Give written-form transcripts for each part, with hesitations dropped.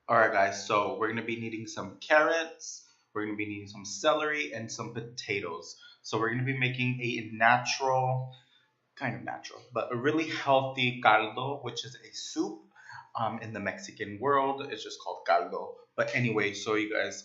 All right, guys. So we're gonna be needing some carrots. We're gonna be needing some celery and some potatoes. So we're gonna be making a natural, kind of natural, but a really healthy caldo, which is a soup. In the Mexican world, it's just called caldo. But anyway, so you guys,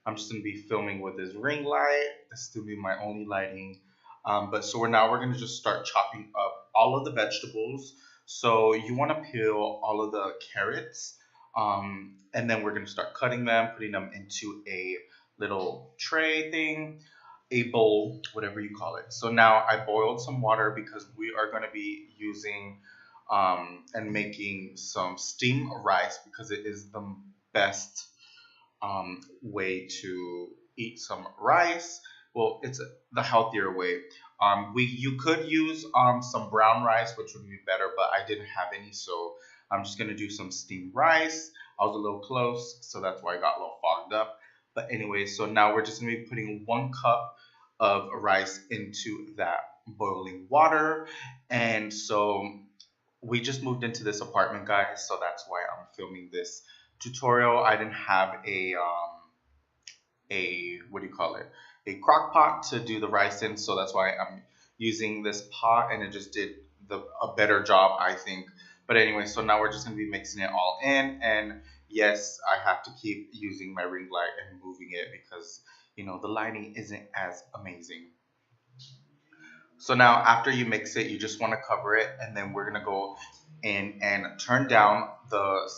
I'm just gonna be filming with this ring light. This is gonna be my only lighting. But so we're gonna just start chopping up all of the vegetables. So you want to peel all of the carrots, and then we're gonna start cutting them, putting them into a little tray thing, a bowl, whatever you call it. So now I boiled some water because we are going to be using and making some steamed rice because it is the best way to eat some rice. Well, it's the healthier way. We You could use some brown rice, which would be better, but I didn't have any, so I'm just gonna do some steamed rice. I was a little close, so that's why I got a little fogged up. But anyway, so now we're just gonna be putting 1 cup of rice into that boiling water, and so we just moved into this apartment, guys, so that's why I'm filming this tutorial. I didn't have a what do you call it? A crock pot to do the rice in, so that's why I'm using this pot, and it just did a better job, I think. But anyway, so now we're just gonna be mixing it all in, and yes, I have to keep using my ring light and moving it because the lighting isn't as amazing. So now after you mix it, you just want to cover it, and then we're gonna go in and turn down the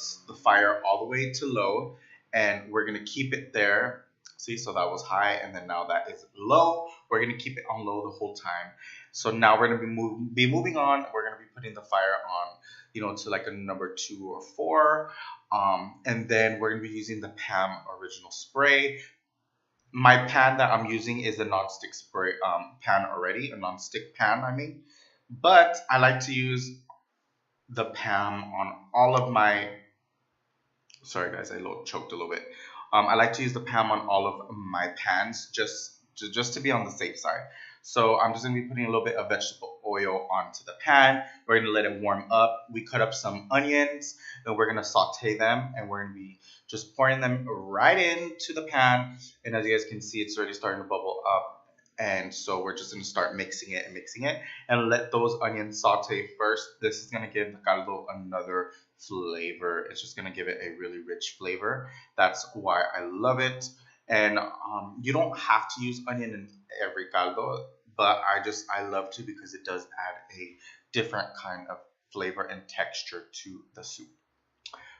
fire all the way to low, and we're gonna keep it there. See, so that was high, and then now that is low. We're gonna keep it on low the whole time. So now we're gonna be moving on. We're gonna be putting the fire on, to like a number 2 or 4, and then we're gonna be using the Pam original spray. My pan that I'm using is a non-stick spray pan already, a non-stick pan, I mean. But I like to use the Pam on all of my. Sorry, guys, I choked a little bit. I like to use the Pam on all of my pans just to be on the safe side. So I'm just gonna be putting a little bit of vegetable oil onto the pan. We're gonna let it warm up. We cut up some onions, and we're gonna saute them, and we're gonna be just pouring them right into the pan. And as you guys can see, it's already starting to bubble up. And so we're just gonna start mixing it, and let those onions saute first. This is gonna give the caldo another flavor. It's just gonna give it a really rich flavor. That's why I love it. And you don't have to use onion in every caldo, but I love to because it does add a different kind of flavor and texture to the soup.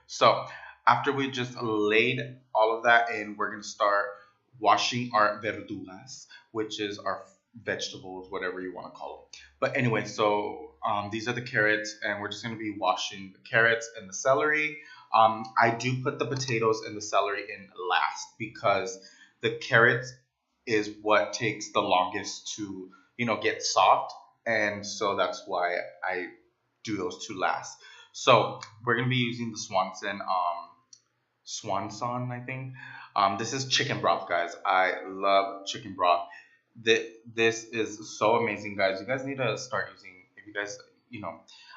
So after we just laid all of that in, we're gonna start washing our verduras, which is our vegetables, whatever you want to call them. But anyway, so these are the carrots, and we're just gonna be washing the carrots and the celery. I do put the potatoes and the celery in last because the carrots is what takes the longest to get soft, and so that's why I do those two last. So we're gonna be using the Swanson, I think. This is chicken broth, guys. I love chicken broth. This is so amazing, guys. You guys need to start using. If you guys,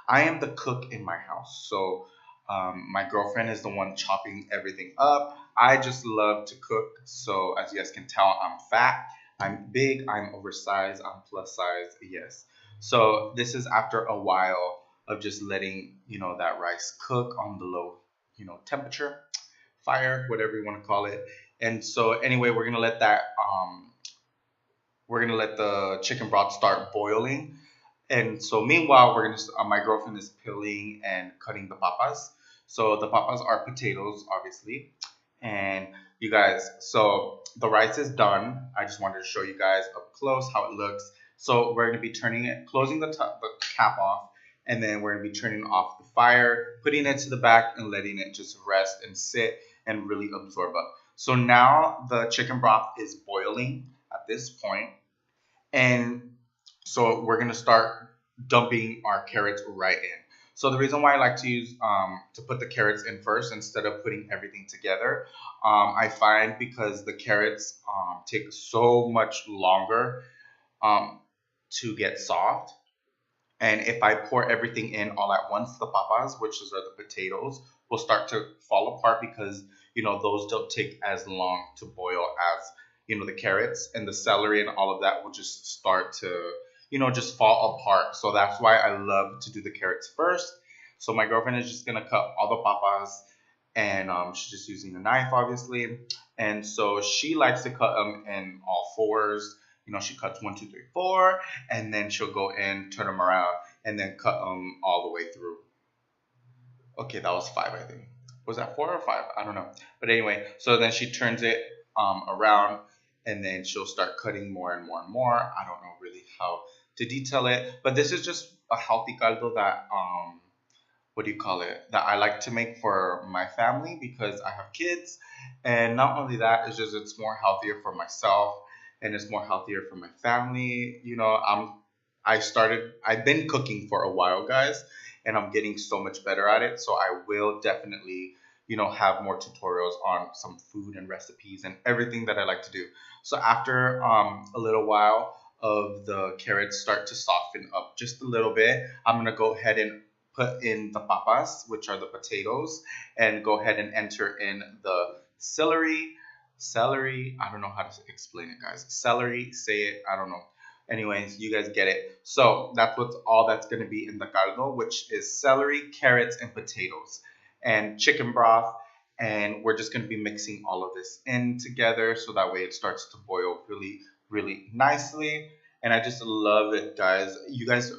I am the cook in my house, so my girlfriend is the one chopping everything up. I just love to cook, so as you guys can tell, I'm fat, I'm big, I'm oversized, I'm plus size. Yes. So this is after a while of just letting that rice cook on the low temperature, fire, whatever you want to call it. And so anyway, we're gonna let the chicken broth start boiling. And so meanwhile, my girlfriend is peeling and cutting the papas. So the papas are potatoes, obviously. And you guys, so the rice is done. I just wanted to show you guys up close how it looks. So we're gonna be closing the cap off, and then we're gonna be turning off the fire, putting it to the back, and letting it just rest and sit and really absorb up. So now the chicken broth is boiling at this point, and so we're gonna start dumping our carrots right in. So the reason why I like to use to put the carrots in first instead of putting everything together, I find because the carrots take so much longer to get soft. And if I pour everything in all at once, the papas, which are the potatoes, will start to fall apart because those don't take as long to boil as the carrots and the celery and all of that will just start to just fall apart. So that's why I love to do the carrots first. So my girlfriend is just gonna cut all the papas, and she's just using a knife, obviously. And so she likes to cut them in all fours. She cuts one, two, three, four, and then she'll go in, turn them around, and then cut them all the way through. Okay, that was five, I think. Was that four or five? I don't know. But anyway, so then she turns it around, and then she'll start cutting more and more and more. I don't know really how to detail it, but this is just a healthy caldo that what do you call it, that I like to make for my family because I have kids. And not only that, it's more healthier for myself and it's more healthier for my family. I've been cooking for a while, guys, and I'm getting so much better at it. So I will definitely, have more tutorials on some food and recipes and everything that I like to do. So after a little while of the carrots start to soften up just a little bit, I'm gonna go ahead and put in the papas, which are the potatoes, and go ahead and enter in the celery. Celery, I don't know how to explain it, guys. Celery, say it, I don't know. Anyways, you guys get it. So that's what's all that's going to be in the caldo, which is celery, carrots, and potatoes, and chicken broth. And we're just going to be mixing all of this in together so that way it starts to boil really, really nicely. And I just love it, guys. You guys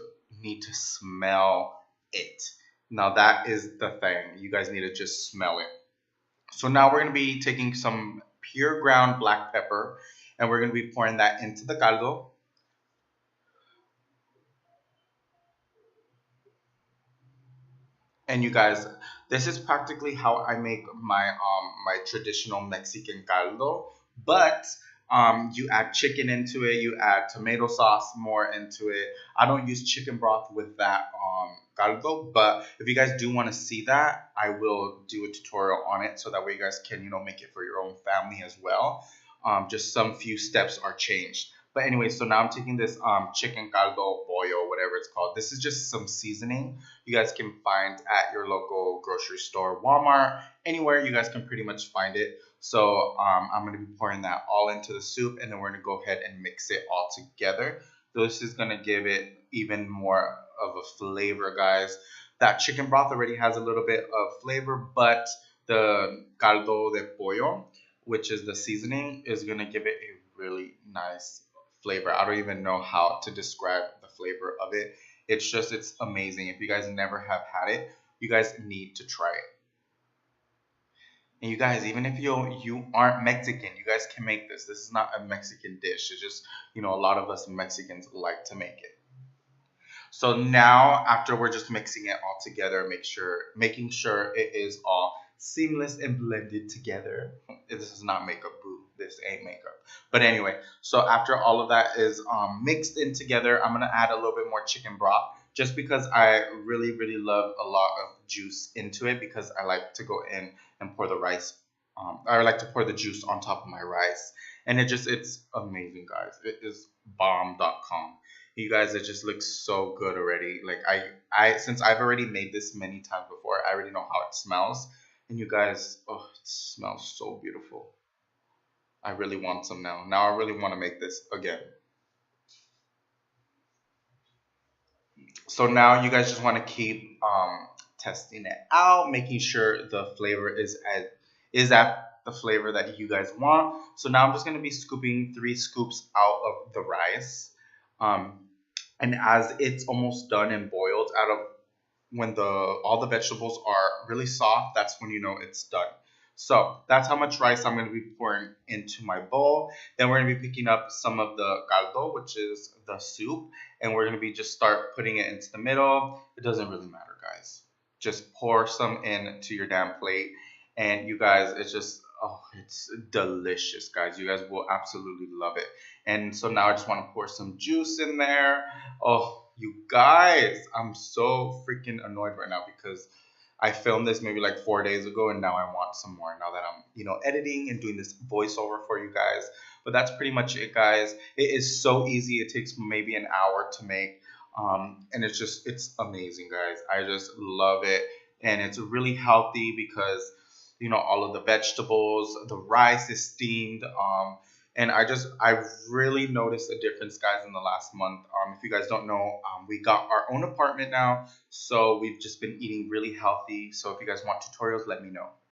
need to smell it. Now that is the thing. You guys need to just smell it. So now we're going to be taking some pure ground black pepper and we're going to be pouring that into the caldo. And you guys, this is practically how I make my traditional Mexican caldo. But you add chicken into it, you add tomato sauce more into it. I don't use chicken broth with that caldo, but if you guys do want to see that, I will do a tutorial on it so that way you guys can make it for your own family as well. Just some few steps are changed. But anyway, so now I'm taking this chicken caldo, pollo, whatever it's called. This is just some seasoning you guys can find at your local grocery store, Walmart, anywhere you guys can pretty much find it. So I'm going to be pouring that all into the soup, and then we're going to go ahead and mix it all together. This is going to give it even more of a flavor, guys. That chicken broth already has a little bit of flavor, but the caldo de pollo, which is the seasoning, is going to give it a really nice flavor. I don't even know how to describe the flavor of it. It's amazing. If you guys never have had it, you guys need to try it. And you guys, even if you aren't Mexican, you guys can make this. This is not a Mexican dish. It's just, a lot of us Mexicans like to make it. So now, after we're just mixing it all together, making sure it is all seamless and blended together. This is not makeup, boo. This ain't makeup. But anyway, so after all of that is mixed in together, I'm gonna add a little bit more chicken broth, just because I really, really love a lot of juice into it, because I like to go in and pour the rice. I like to pour the juice on top of my rice, and it's amazing, guys. It is bomb.com. You guys, it just looks so good already. Like I since I've already made this many times before, I already know how it smells. And you guys, oh, it smells so beautiful. I really want some now. Now I really want to make this again. So now you guys just want to keep testing it out, making sure the flavor is at the flavor that you guys want. So now I'm just going to be scooping 3 scoops out of the rice. And as it's almost done and boiled, out of when all the vegetables are really soft, that's when you know it's done. So that's how much rice I'm going to be pouring into my bowl. Then we're going to be picking up some of the caldo, which is the soup, and we're going to be just start putting it into the middle. It doesn't really matter, guys. Just pour some into your damn plate, and you guys, it's just, oh, it's delicious, guys. You guys will absolutely love it. And so now I just want to pour some juice in there. Oh, you guys, I'm so freaking annoyed right now because I filmed this maybe like 4 days ago, and now I want some more now that I'm, editing and doing this voiceover for you guys. But that's pretty much it, guys. It is so easy. It takes maybe an hour to make. And it's amazing, guys. I just love it. and it's really healthy because all of the vegetables, the rice is steamed. And I've really noticed a difference, guys, in the last month. If you guys don't know, we got our own apartment now, so we've just been eating really healthy. So if you guys want tutorials, let me know.